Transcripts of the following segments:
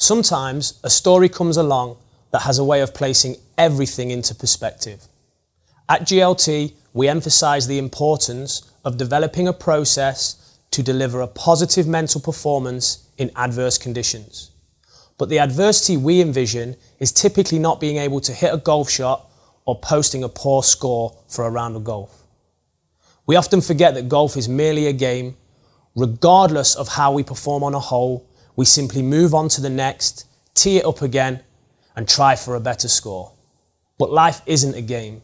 Sometimes a story comes along that has a way of placing everything into perspective. At GLT, we emphasise the importance of developing a process to deliver a positive mental performance in adverse conditions. But the adversity we envision is typically not being able to hit a golf shot or posting a poor score for a round of golf. We often forget that golf is merely a game. Regardless of how we perform on a hole, we simply move on to the next, tee it up again, and try for a better score. But life isn't a game.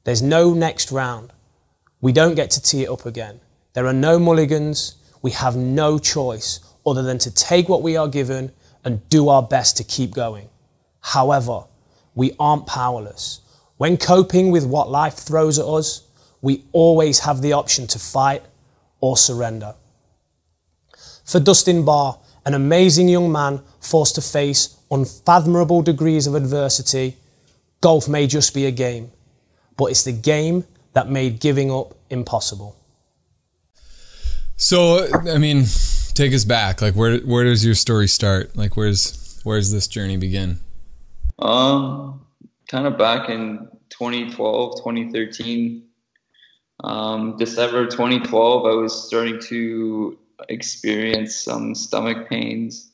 There's no next round. We don't get to tee it up again. There are no mulligans. We have no choice other than to take what we are given and do our best to keep going. However, we aren't powerless. When coping with what life throws at us, we always have the option to fight or surrender. For Dustin Barr, an amazing young man forced to face unfathomable degrees of adversity, golf may just be a game, but it's the game that made giving up impossible. So, I mean, take us back. Like, where does your story start? Like, where's this journey begin? Kind of back in 2012, 2013. December 2012, I was starting to experience some stomach pains,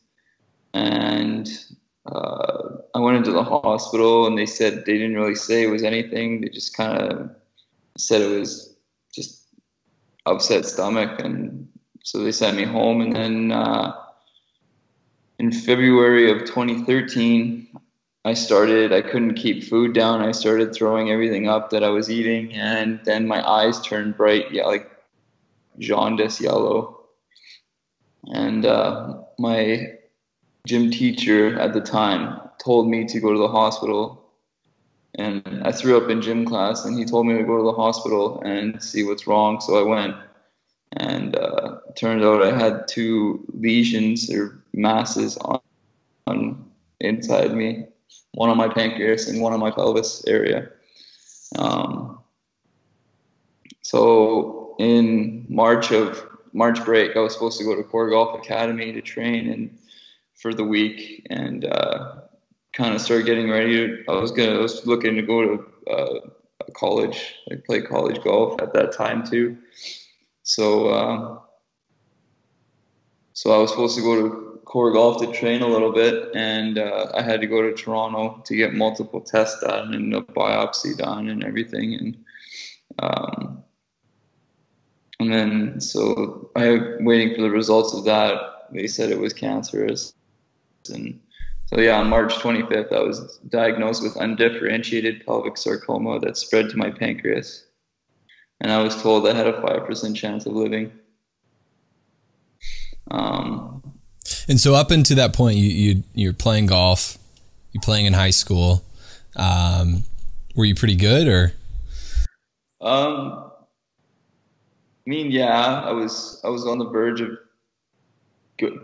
and I went into the hospital, and they said they didn't really say it was anything. They just kind of said it was just upset stomach, and so they sent me home. And then in February of 2013, I couldn't keep food down. I started throwing everything up that I was eating, and then my eyes turned bright, like jaundice yellow. And my gym teacher at the time told me to go to the hospital. And I threw up in gym class, and he told me to go to the hospital and see what's wrong. So I went, and it turned out I had 2 lesions or masses on inside me, one on my pancreas and one on my pelvis area. So in March break, I was supposed to go to Cordie Golf Academy to train and for the week, and kind of start getting ready. I was looking to go to college, like play college golf at that time too. So I was supposed to go to Cordie Golf to train a little bit, and I had to go to Toronto to get multiple tests done and a biopsy done and everything. And then, so I waiting for the results of that. They said it was cancerous. And so, yeah, on March 25th, I was diagnosed with undifferentiated pelvic sarcoma that spread to my pancreas. And I was told I had a 5% chance of living. And so up until that point, you're playing golf, you're playing in high school. Were you pretty good, or? I mean, yeah, I was on the verge of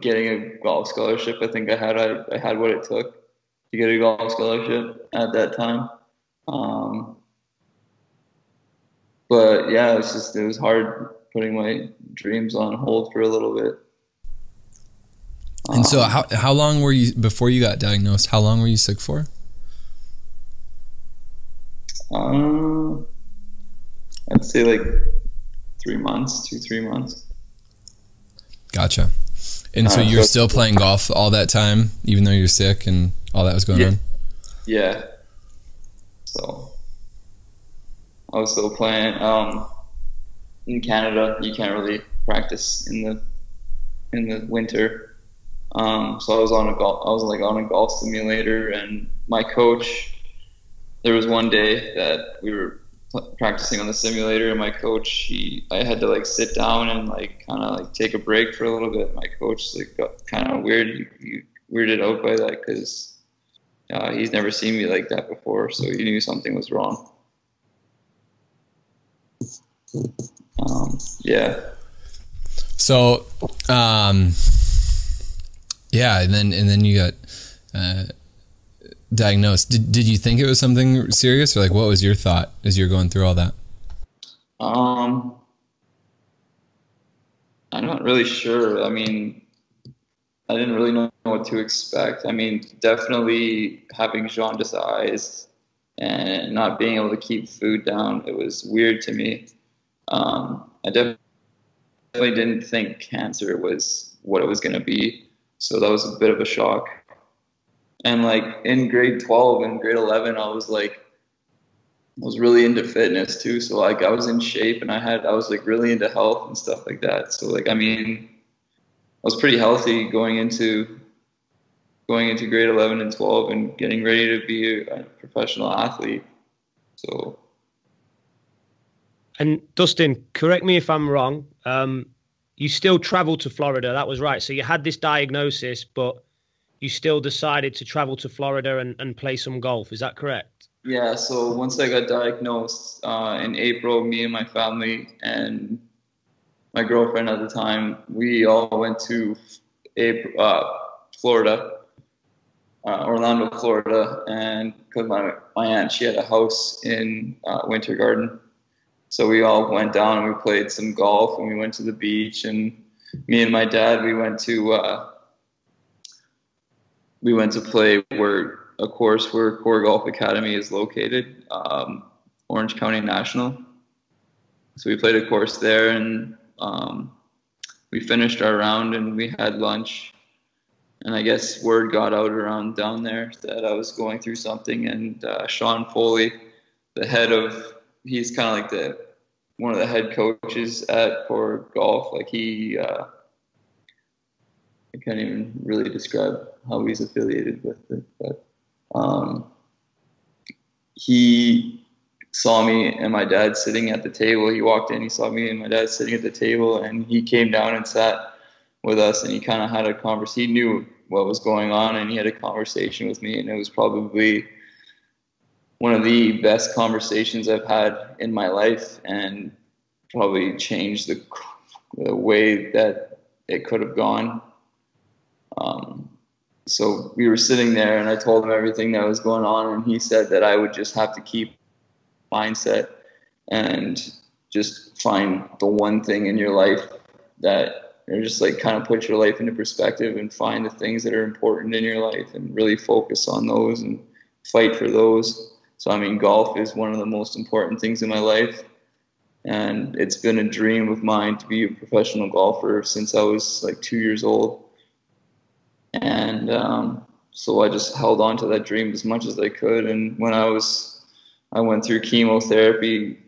getting a golf scholarship. I think I had what it took to get a golf scholarship at that time. But yeah, it was hard putting my dreams on hold for a little bit. And so how long were you, before you got diagnosed, how long were you sick for? I'd say like 3 months, 2-3 months. Gotcha. And so you're still playing golf all that time, even though you're sick and all that was going on? Yeah. So I was still playing. In Canada, you can't really practice in the winter. So I was on a golf simulator, and my coach, there was one day that we were practicing on the simulator, and my coach, I had to like sit down and like kind of like take a break for a little bit. My coach like got kind of weirded out by that, because he's never seen me like that before, so he knew something was wrong. Yeah. So, yeah, and then you got diagnosed. Did you think it was something serious, or like what was your thought as you're going through all that? I'm not really sure. I mean, I didn't really know what to expect. I mean, definitely having jaundiced eyes and not being able to keep food down, it was weird to me. I definitely didn't think cancer was what it was going to be. So that was a bit of a shock. And like in grade 12 and grade 11, I was really into fitness too. So like I was in shape and I was like really into health and stuff like that. So like, I mean, I was pretty healthy going into grade 11 and 12 and getting ready to be a professional athlete. So. And Dustin, correct me if I'm wrong. You still traveled to Florida. That was right. So you had this diagnosis, but you still decided to travel to Florida and play some golf. Is that correct? Yeah. So once I got diagnosed in April, me and my family and my girlfriend at the time, we all went to Florida, Orlando, Florida, and because my aunt, she had a house in Winter Garden. So we all went down and we played some golf and we went to the beach, and me and my dad, we went to play a course where Core Golf Academy is located, Orange County National. So we played a course there, and we finished our round and we had lunch. And I guess word got out around down there that I was going through something. And Sean Foley, he's kind of like one of the head coaches at Core Golf. Like I can't even really describe how he's affiliated with it, but he saw me and my dad sitting at the table. He walked in, he saw me and my dad sitting at the table, and he came down and sat with us, and he kind of had a conversation. He knew what was going on, and he had a conversation with me, and it was probably one of the best conversations I've had in my life, and probably changed the way that it could have gone. So we were sitting there, and I told him everything that was going on, and he said that I would just have to keep mindset and just find the one thing in your life that, or just like kind of put your life into perspective and find the things that are important in your life and really focus on those and fight for those. So, I mean, golf is one of the most important things in my life, and it's been a dream of mine to be a professional golfer since I was like 2 years old. And so I just held on to that dream as much as I could. And when I went through chemotherapy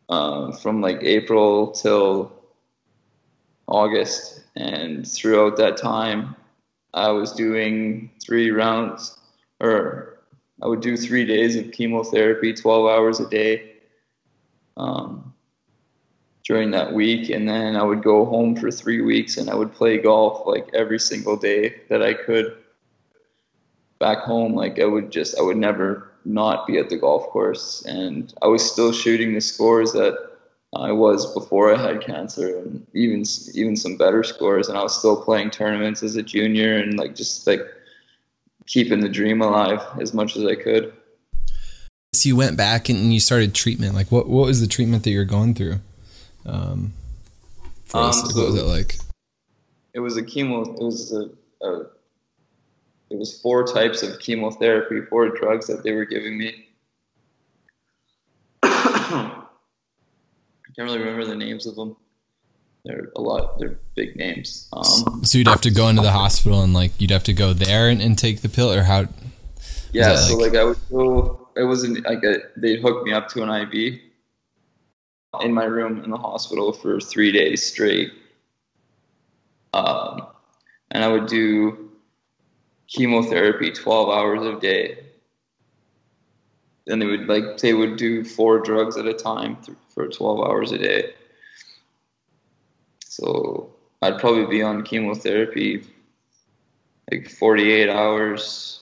from like April till August, and throughout that time I was doing 3 rounds, or I would do 3 days of chemotherapy, 12 hours a day during that week, and then I would go home for 3 weeks and I would play golf like every single day that I could back home. Like I would never not be at the golf course, and I was still shooting the scores that I was before I had cancer, and even some better scores, and I was still playing tournaments as a junior, and like just like keeping the dream alive as much as I could. So you went back and you started treatment. Like what was the treatment that you're going through? What was it like? It was a chemo. It was 4 types of chemotherapy, 4 drugs that they were giving me. I can't really remember the names of them. They're big names. So you'd have to go into the hospital and like you'd have to go there and take the pill, or how? Yeah, so like I would go. It wasn't like they'd hook me up to an IV in my room in the hospital for 3 days straight, and I would do chemotherapy 12 hours a day. Then they would do 4 drugs at a time for 12 hours a day. So I'd probably be on chemotherapy like 48 hours.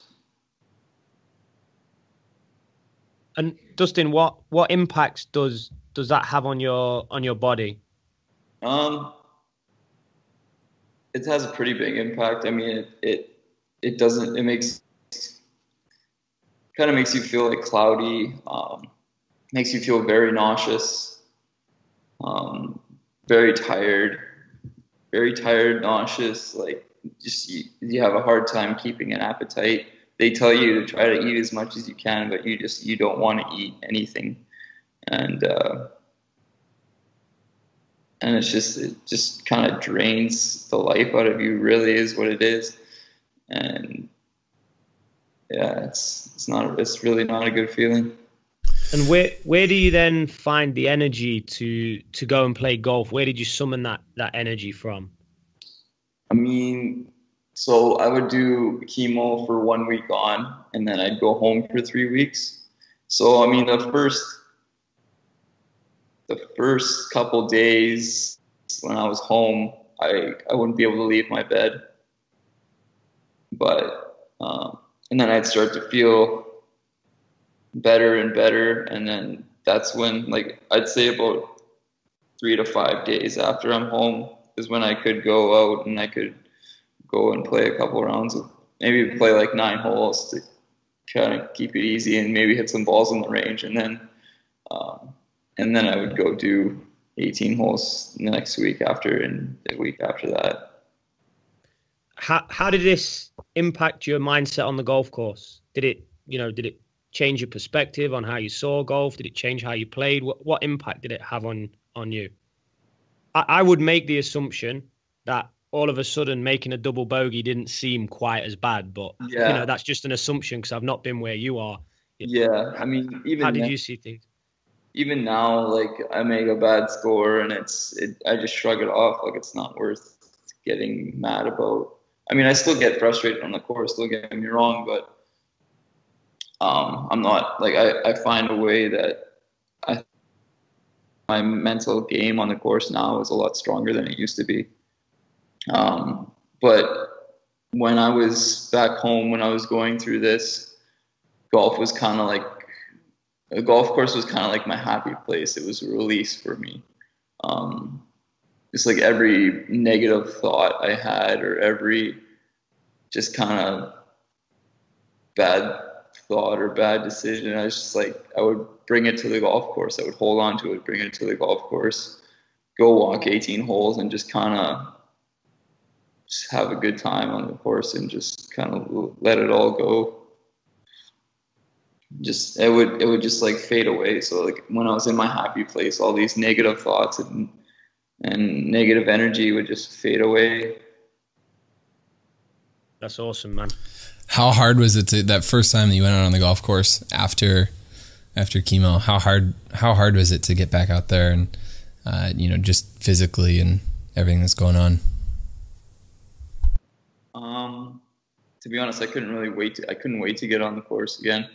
And Dustin, what impacts does that have on your body? It has a pretty big impact. I mean, it kind of makes you feel like cloudy, makes you feel very nauseous, very tired, nauseous. Like just you have a hard time keeping an appetite. They tell you to try to eat as much as you can, but you don't want to eat anything, and it just kind of drains the life out of you. Really, is what it is, and yeah, it's really not a good feeling. And where do you then find the energy to go and play golf? Where did you summon that energy from? I mean, so I would do chemo for 1 week on, and then I'd go home for 3 weeks. So, I mean, the first couple days when I was home, I wouldn't be able to leave my bed. But, and then I'd start to feel better and better. And then that's when, like, I'd say about 3 to 5 days after I'm home is when I could go out and I could go and play a couple rounds of, maybe play like 9 holes to kind of keep it easy and maybe hit some balls in the range. And then I would go do 18 holes the next week after and the week after that. How did this impact your mindset on the golf course? Did it change your perspective on how you saw golf? Did it change how you played? What impact did it have on you? I would make the assumption that all of a sudden making a double bogey didn't seem quite as bad, but yeah, that's just an assumption because I've not been where you are. Yeah, I mean, how did you see things? Even now, like, I make a bad score and I just shrug it off. Like, it's not worth getting mad about. I mean, I still get frustrated on the course, don't get me wrong, but I'm not, like, I find a way that my mental game on the course now is a lot stronger than it used to be. But when I was back home, when I was going through this, golf was kind of like, a golf course was kind of like my happy place. It was a release for me. It's like every negative thought I had or every just kind of bad thought or bad decision, I was just like, I would bring it to the golf course. I would hold on to it, bring it to the golf course, go walk 18 holes and just kind of just have a good time on the course and just kind of let it all go. Just it would just like fade away. So like when I was in my happy place, all these negative thoughts and negative energy would just fade away. That's awesome, man. How hard was it that first time that you went out on the golf course after chemo? How hard was it to get back out there and just physically and everything that's going on? To be honest, I couldn't wait to get on the course again.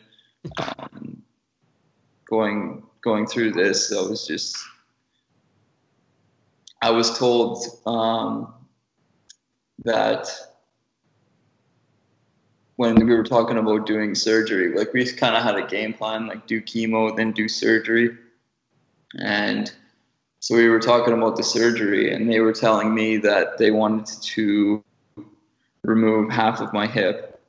Going through this, I was told that when we were talking about doing surgery, like we kind of had a game plan, like do chemo, then do surgery. And so we were talking about the surgery and they were telling me that they wanted to remove half of my hip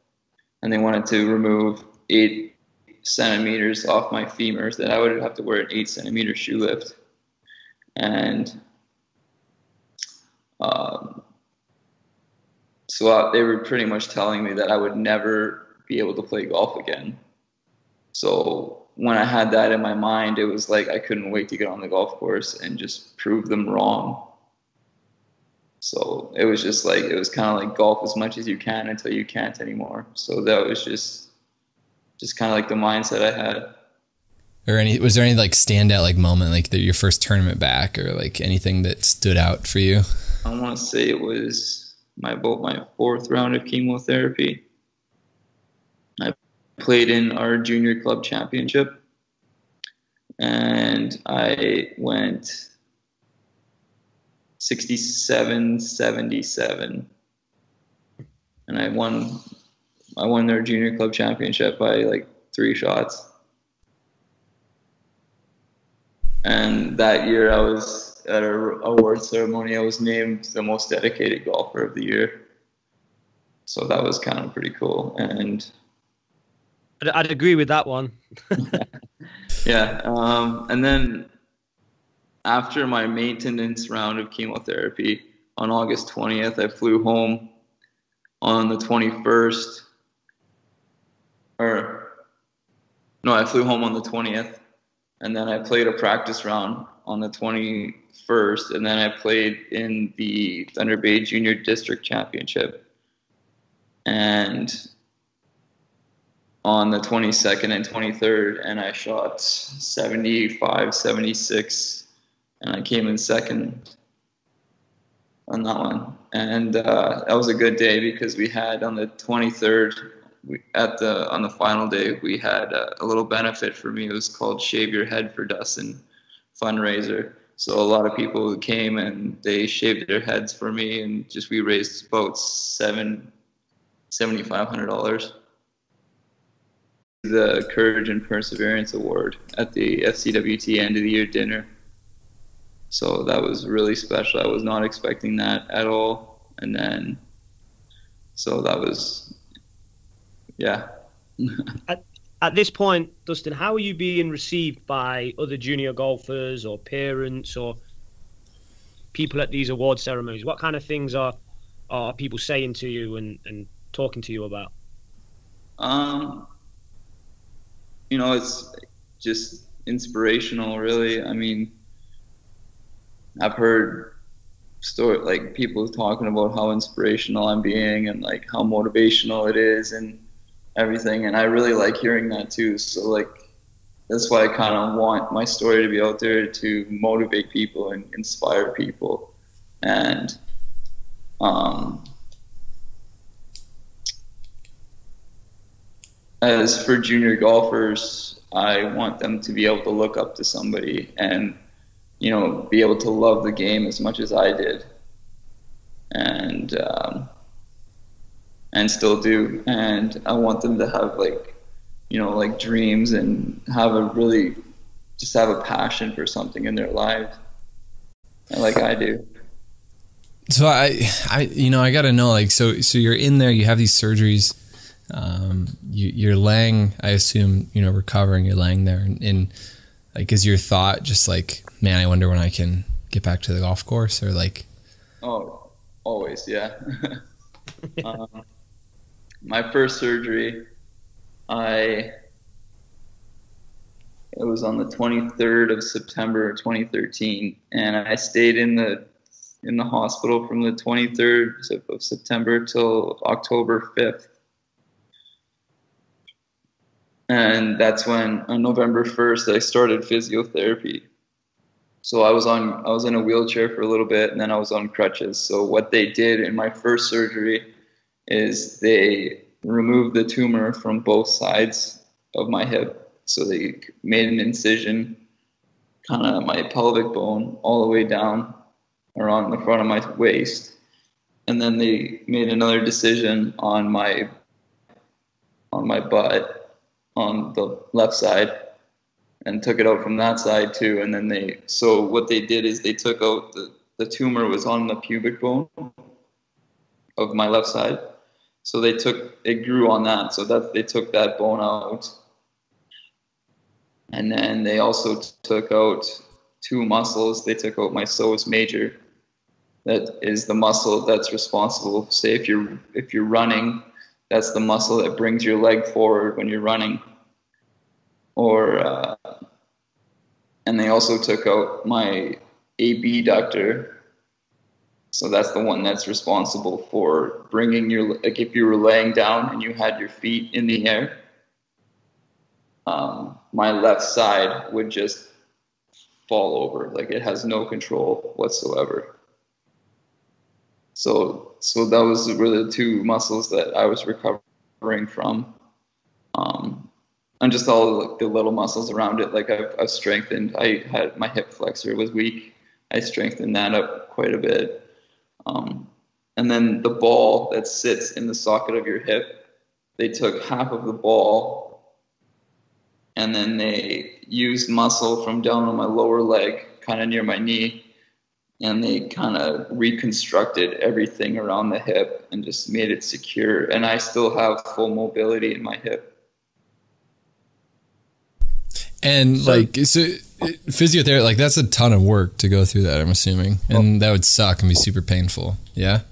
and they wanted to remove 8 centimeters off my femurs, that I would have to wear an 8 centimeter shoe lift. And so they were pretty much telling me that I would never be able to play golf again. So when I had that in my mind, it was like I couldn't wait to get on the golf course and just prove them wrong. So it was just like, it was kind of like golf as much as you can until you can't anymore. So that was just kind of like the mindset I had. Was there any like standout like moment, like your first tournament back, or like anything that stood out for you? I want to say it was my 4th round of chemotherapy. I played in our junior club championship and I went 67-77 and I won their junior club championship by like 3 shots. And that year I was at an award ceremony. I was named the most dedicated golfer of the year. So that was kind of pretty cool. And I'd agree with that one. Yeah. And then after my maintenance round of chemotherapy on August 20th, I flew home on the 21st, or no, I flew home on the 20th, and then I played a practice round on the 21st, and then I played in the Thunder Bay Junior District Championship. And on the 22nd and 23rd, and I shot 75, 76, and I came in second on that one. And that was a good day because we had on the 23rd, on the final day, we had a little benefit for me. It was called Shave Your Head for Dustin fundraiser. So a lot of people who came and they shaved their heads for me, and just we raised about $7,500. The Courage and Perseverance Award at the FCWT end of the year dinner. So that was really special. I was not expecting that at all. And then, so that was, yeah. At this point, Dustin, how are you being received by other junior golfers or parents or people at these award ceremonies? What kind of things are people saying to you and talking to you about? You know, it's just inspirational, really. I mean, I've heard like people talking about how inspirational I'm being and like how motivational it is and everything, and I really like hearing that too. So like that's why I kind of want my story to be out there to motivate people and inspire people. And as for junior golfers, I want them to be able to look up to somebody and, you know, be able to love the game as much as I did, and still do. And I want them to have like, you know, like dreams and have a passion for something in their lives, and like I do. So I got to know, like, so you're in there, you have these surgeries, you're laying, I assume, you know, recovering, you're laying there, and like, is your thought just like, man, I wonder when I can get back to the golf course, or like? Oh, always, yeah. My first surgery, it was on the 23rd of September 2013, and I stayed in the hospital from the 23rd of September till October 5th. And that's when, on November 1st, I started physiotherapy. So I was in a wheelchair for a little bit, and then I was on crutches. So what they did in my first surgery is they removed the tumor from both sides of my hip. So they made an incision, kind of my pelvic bone, all the way down around the front of my waist. And then they made another decision on my butt on the left side and took it out from that side too. And then so what they did is they took out the tumor was on the pubic bone of my left side. So it grew on that. So they took that bone out. And then they also took out two muscles. They took out my psoas major. That is the muscle that's responsible. Say if you're running, that's the muscle that brings your leg forward when you're running. And they also took out my abductor. So that's the one that's responsible for bringing like if you were laying down and you had your feet in the air, my left side would just fall over. Like it has no control whatsoever. So that was really the two muscles that I was recovering from. And just all the little muscles around it, like I've strengthened. I had my hip flexor was weak. I strengthened that up quite a bit. And then the ball that sits in the socket of your hip, they took half of the ball and then they used muscle from down on my lower leg, kind of near my knee, and they kind of reconstructed everything around the hip and just made it secure. And I still have full mobility in my hip. And so physiotherapy, like that's a ton of work to go through that, I'm assuming. And that would suck and be super painful. Yeah?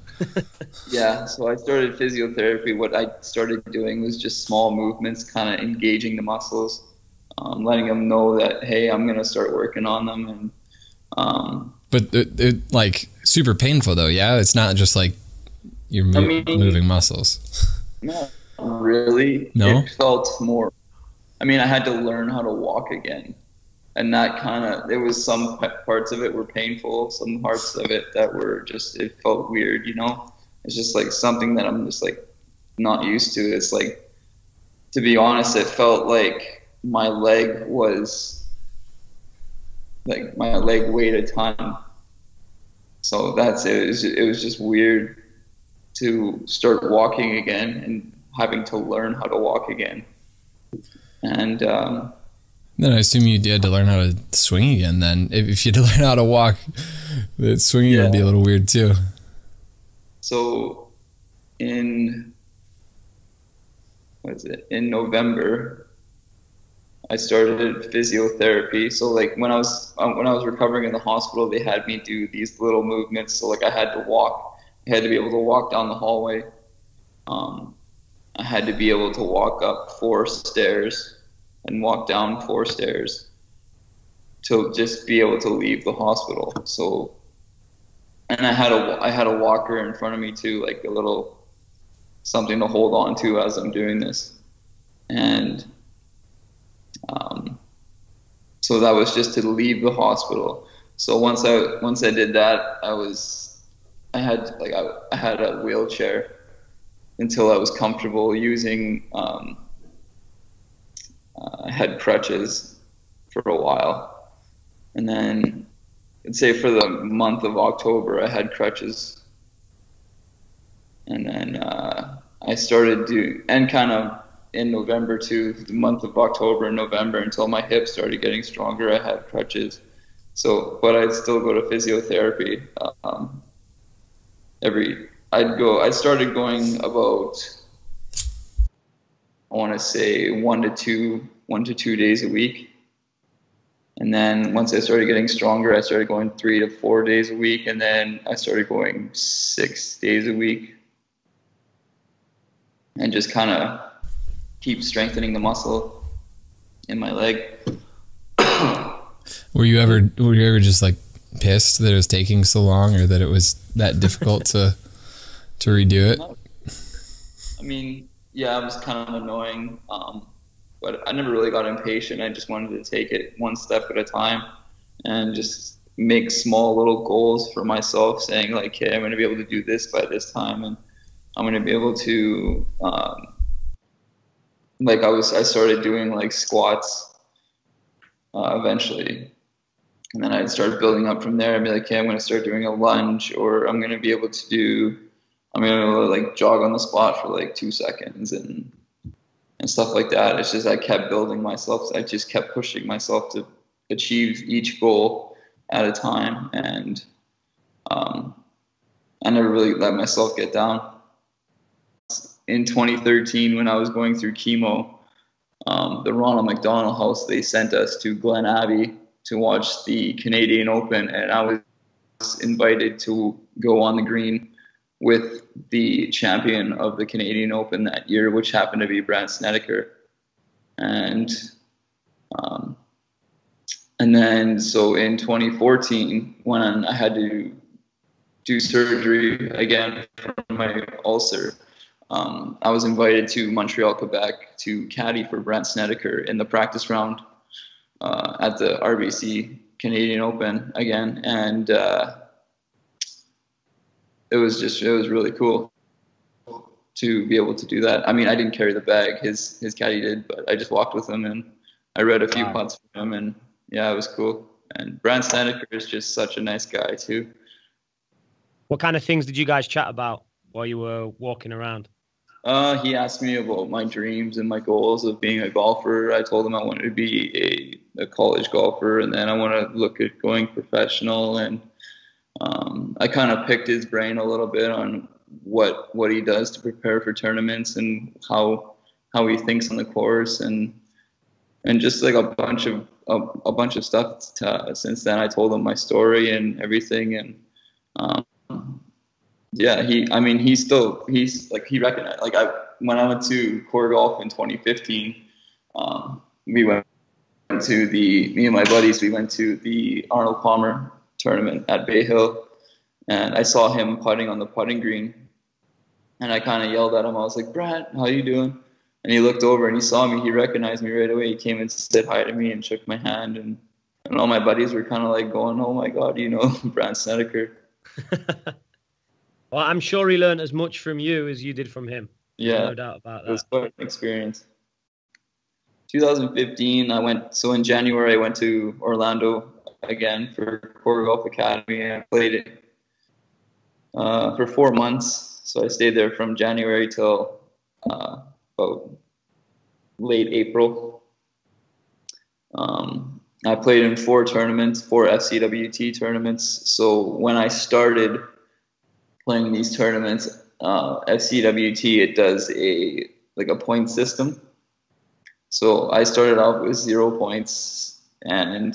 Yeah, so I started physiotherapy. What I started doing was just small movements, kind of engaging the muscles, letting them know that, hey, I'm going to start working on them. And But it like super painful though, yeah? It's not just like you're moving muscles. Not really. No? It felt more, I mean, I had to learn how to walk again. And that kind of, there was some parts of it were painful, some parts of it that were just, it felt weird, you know? It's just like something that I'm just like not used to. It's like, to be honest, it felt like my leg was, like my leg weighed a ton. So that's it. It was just weird to start walking again and having to learn how to walk again. And then I assume you had to learn how to swing again then. If you had to learn how to walk, the swinging would be a little weird too. So in November, I started physiotherapy. So like when I was recovering in the hospital, they had me do these little movements. So like I had to walk. I had to be able to walk down the hallway. I had to be able to walk up 4 stairs and walk down 4 stairs to just be able to leave the hospital. So, and I had a walker in front of me too, like a little something to hold on to as I'm doing this. And so that was just to leave the hospital. So once I did that, I had a wheelchair until I was comfortable using. I had crutches for a while, and then I'd say for the month of October I had crutches, and then I started and kind of in November too, the month of October and November until my hips started getting stronger, I had crutches. So, but I'd still go to physiotherapy. I started going about, I want to say 1 to 2 days a week. And then once I started getting stronger, I started going 3 to 4 days a week. And then I started going 6 days a week. And just kind of keep strengthening the muscle in my leg. Were you ever just like pissed that it was taking so long, or that it was that difficult to redo it? I mean, yeah, it was kind of annoying, but I never really got impatient. I just wanted to take it one step at a time and just make small little goals for myself, saying like, hey, I'm going to be able to do this by this time, and I'm going to be able to, I started doing like squats eventually. And then I'd start building up from there. I'd be like, okay, I'm going to start doing a lunge, or I'm going to be able to like jog on the spot for like 2 seconds and stuff like that. It's just, I kept building myself. I just kept pushing myself to achieve each goal at a time. And I never really let myself get down. In 2013, when I was going through chemo, the Ronald McDonald House, they sent us to Glen Abbey to watch the Canadian Open, and I was invited to go on the green with the champion of the Canadian Open that year, which happened to be Brandt Snedeker. And then so in 2014, when I had to do surgery again for my ulcer, I was invited to Montreal, Quebec to caddy for Brandt Snedeker in the practice round at the RBC Canadian Open again. And it was really cool to be able to do that. I mean, I didn't carry the bag, his caddy did, but I just walked with him and I read a few putts from him, and yeah, it was cool. And Brandt Snedeker is just such a nice guy too. What kind of things did you guys chat about while you were walking around? He asked me about my dreams and my goals of being a golfer. I told him I wanted to be a college golfer, and then I want to look at going professional. And I kind of picked his brain a little bit on what he does to prepare for tournaments and how he thinks on the course, and just like a bunch of stuff. Since then, I told him my story and everything, and Yeah, he recognized, like, when I went to Core Golf in 2015, me and my buddies, we went to the Arnold Palmer tournament at Bay Hill, and I saw him putting on the putting green, and I kind of yelled at him. I was like, "Brad, how you doing?" And he looked over and he saw me. He recognized me right away. He came and said hi to me and shook my hand, and all my buddies were kind of like going, "Oh my God, you know, Brad Snedeker." Well, I'm sure he learned as much from you as you did from him. Yeah, no doubt about that. It was quite an experience. 2015, in January, I went to Orlando again for Core Golf Academy, and I played it for 4 months. So I stayed there from January till about late April. I played in 4 FCWT tournaments. So when I started playing these tournaments, FCWT, it does a point system. So I started off with 0 points, and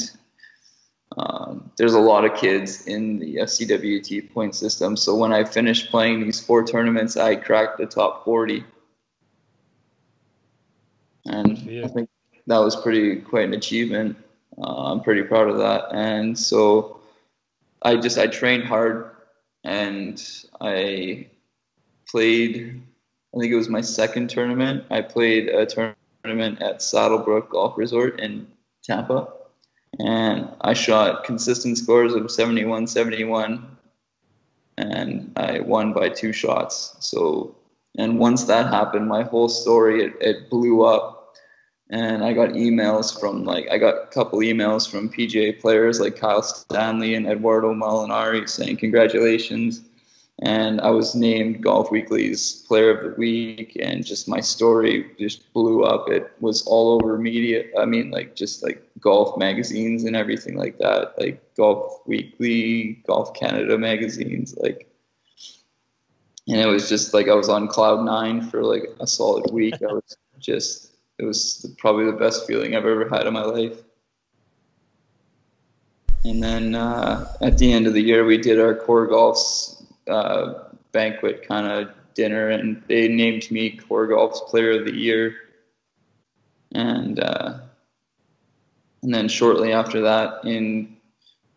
there's a lot of kids in the FCWT point system. So when I finished playing these 4 tournaments, I cracked the top 40. And I think that was quite an achievement. I'm pretty proud of that. And so I trained hard, and I played, I think it was my second tournament. I played a tournament at Saddlebrook Golf Resort in Tampa, and I shot consistent scores of 71, 71, and I won by 2 shots. So, and once that happened, my whole story, it blew up. And I got a couple emails from PGA players like Kyle Stanley and Eduardo Molinari saying congratulations. And I was named Golf Weekly's Player of the Week, and just my story just blew up. It was all over media. I mean, just golf magazines and everything like that, like Golf Weekly, Golf Canada magazines, and it was just I was on cloud 9 for a solid week. It was probably the best feeling I've ever had in my life. And then at the end of the year, we did our Core Golf's banquet kind of dinner, and they named me Core Golf's Player of the Year. And then shortly after that, in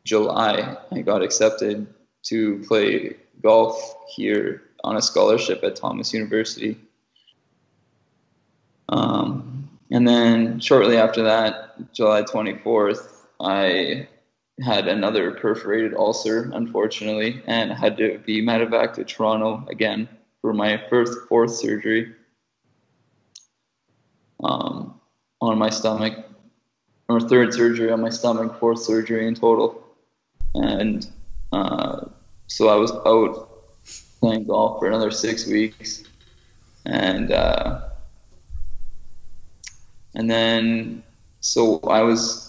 July, I got accepted to play golf here on a scholarship at Thomas University. And then shortly after that, July 24th, I had another perforated ulcer, unfortunately, and had to be medevac to Toronto again for my fourth surgery on my stomach, or 3rd surgery on my stomach, 4th surgery in total. And so I was out playing golf for another 6 weeks, and then, so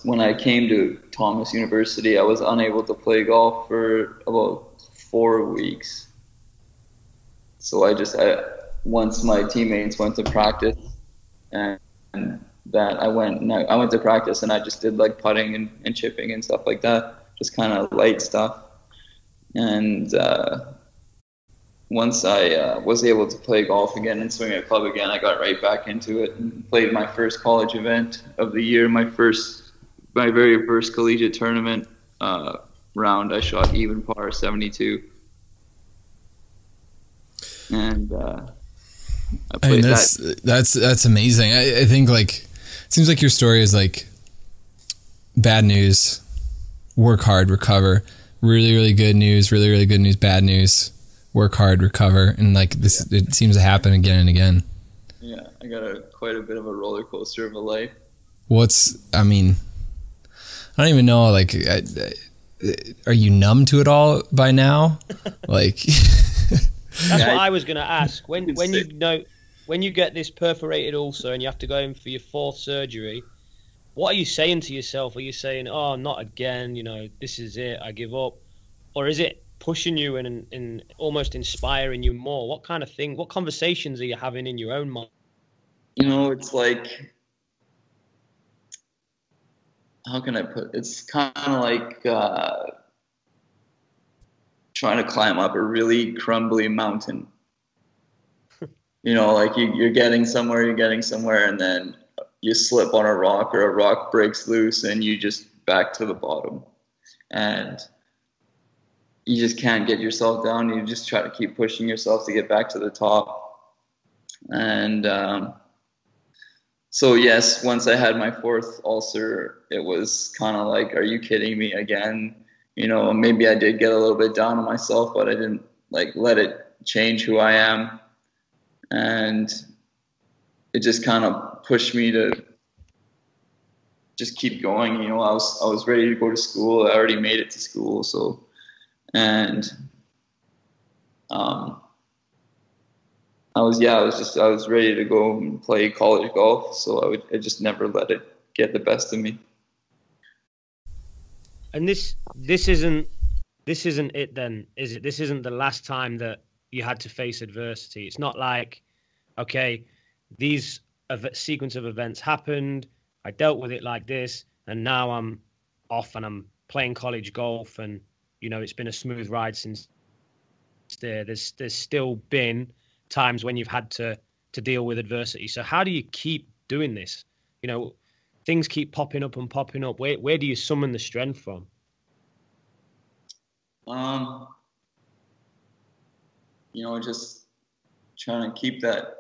when I came to Thomas University, I was unable to play golf for about 4 weeks. So once my teammates went to practice, and that I went to practice, and I just did putting and chipping and stuff like that, just kind of light stuff. And once I was able to play golf again and swing a club again, I got right back into it and played my first college event of the year. My very first collegiate tournament round, I shot even par 72. And I played that's amazing. I think it seems like your story is bad news, work hard, recover, really, really good news, really, really good news, bad news, work hard, recover, and this, it seems to happen again and again. Yeah, I got quite a bit of a roller coaster of a life. I don't even know, are you numb to it all by now? That's what I was going to ask. When you get this perforated ulcer and you have to go in for your 4th surgery, what are you saying to yourself? Are you saying, "Oh, not again, this is it, I give up"? Or is it pushing you and almost inspiring you more? What kind of thing, what conversations are you having in your own mind? It's how can I put it? It's kind of trying to climb up a really crumbly mountain. You know, like you're getting somewhere, and then you slip on a rock, or a rock breaks loose, and you just back to the bottom. And you just can't get yourself down. You just try to keep pushing yourself to get back to the top. And so yes, once I had my 4th ulcer, it was kind of like, are you kidding me again? You know, maybe I did get a little bit down on myself, but I didn't like let it change who I am. And it just kind of pushed me to just keep going. You know, I was ready to go to school. I already made it to school. So, and I was ready to go and play college golf. So I just never let it get the best of me. And this isn't it then, is it? This isn't the last time that you had to face adversity. It's not like, okay, these sequence of events happened, I dealt with it like this, and now I'm off and I'm playing college golf, and you know, it's been a smooth ride since there. There's still been times when you've had to deal with adversity. So how do you keep doing this? You know, things keep popping up and popping up. Where do you summon the strength from? You know, just trying to keep the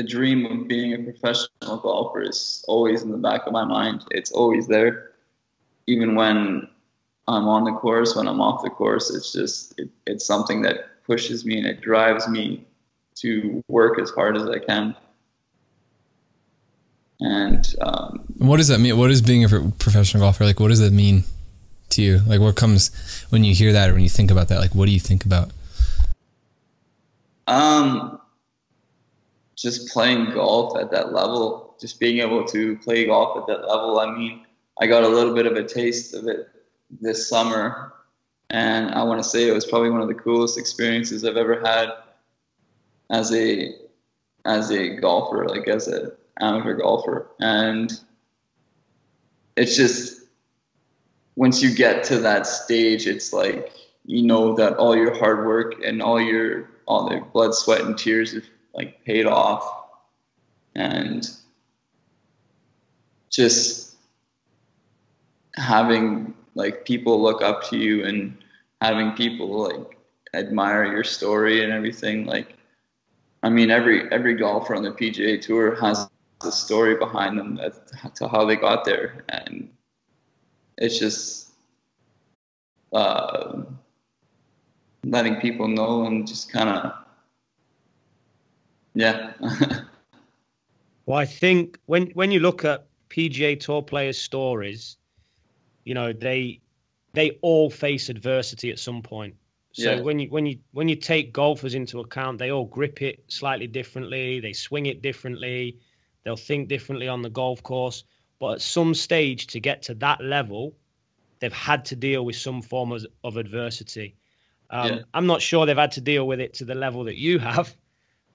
dream of being a professional golfer is always in the back of my mind. It's always there. Even when I'm on the course, when I'm off the course, it's something that pushes me and it drives me to work as hard as I can. And what does that mean? What is being a professional golfer? Like, what does that mean to you? Like, what comes when you hear that, or when you think about that? Like, what do you think about? Just playing golf at that level, just being able to play golf at that level. I mean, I got a little bit of a taste of it this summer, and I want to say it was probably one of the coolest experiences I've ever had as a golfer, like as an amateur golfer. And it's just, once you get to that stage, it's like, you know that all your hard work and all the blood, sweat, and tears have like paid off. And just having like people look up to you and having people like admire your story and everything. Like, I mean, every golfer on the PGA Tour has a story behind them to how they got there. And it's just letting people know, and just kind of, yeah. Well, I think when you look at PGA Tour players' stories, you know, they all face adversity at some point. So yeah. when you take golfers into account, they all grip it slightly differently, they swing it differently, they'll think differently on the golf course. But at some stage, to get to that level, they've had to deal with some form of adversity. I'm not sure they've had to deal with it to the level that you have.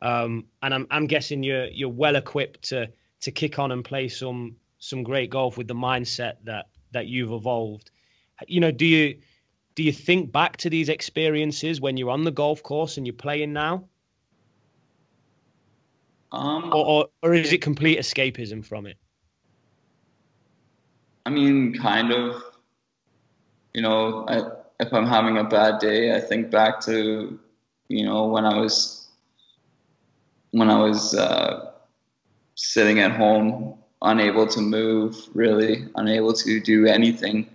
And I'm guessing you're well equipped to kick on and play some great golf with the mindset that you've evolved. You know, do you think back to these experiences when you're on the golf course and you're playing now? Or is it complete escapism from it? I mean, kind of. You know, if I'm having a bad day, I think back to, you know, when I was sitting at home, unable to move, really unable to do anything.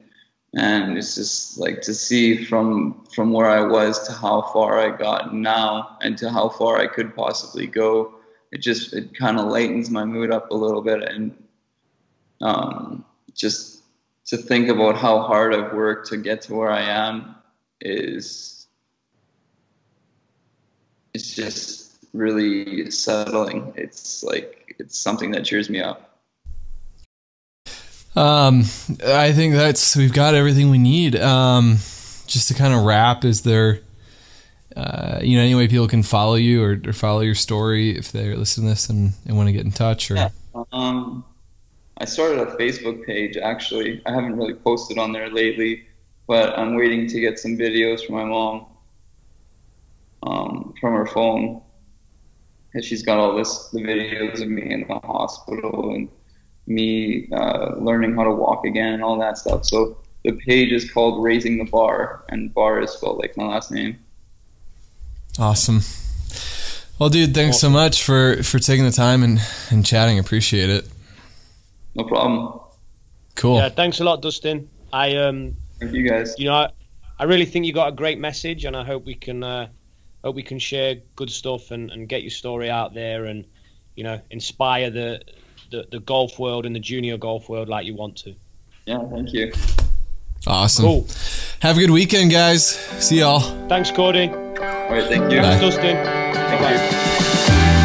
And it's just like to see from where I was to how far I got now and to how far I could possibly go. It kind of lightens my mood up a little bit. And just to think about how hard I've worked to get to where I am it's just really settling. It's like, it's something that cheers me up. I think we've got everything we need. Just to kind of wrap, is there, any way people can follow you or follow your story if they're listening to this and want to get in touch? Or? Yeah. I started a Facebook page, actually. I haven't really posted on there lately, but I'm waiting to get some videos from my mom. from her phone, and she's got all the videos of me in the hospital and me learning how to walk again and all that stuff. So the page is called Raising the Bar, and Barr is spelled like my last name. Awesome. Well, dude, thanks so much for taking the time and chatting. Appreciate it. No problem. Cool. Yeah, thanks a lot, Dustin. Thank you guys. You know, I really think you got a great message, and I hope we can share good stuff and get your story out there, and you know, inspire the golf world and the junior golf world like you want to. Yeah, thank you. Awesome. Cool. Have a good weekend, guys. See y'all. Thanks, Cordie. All right, thank you. Thanks, Dustin. Thank you.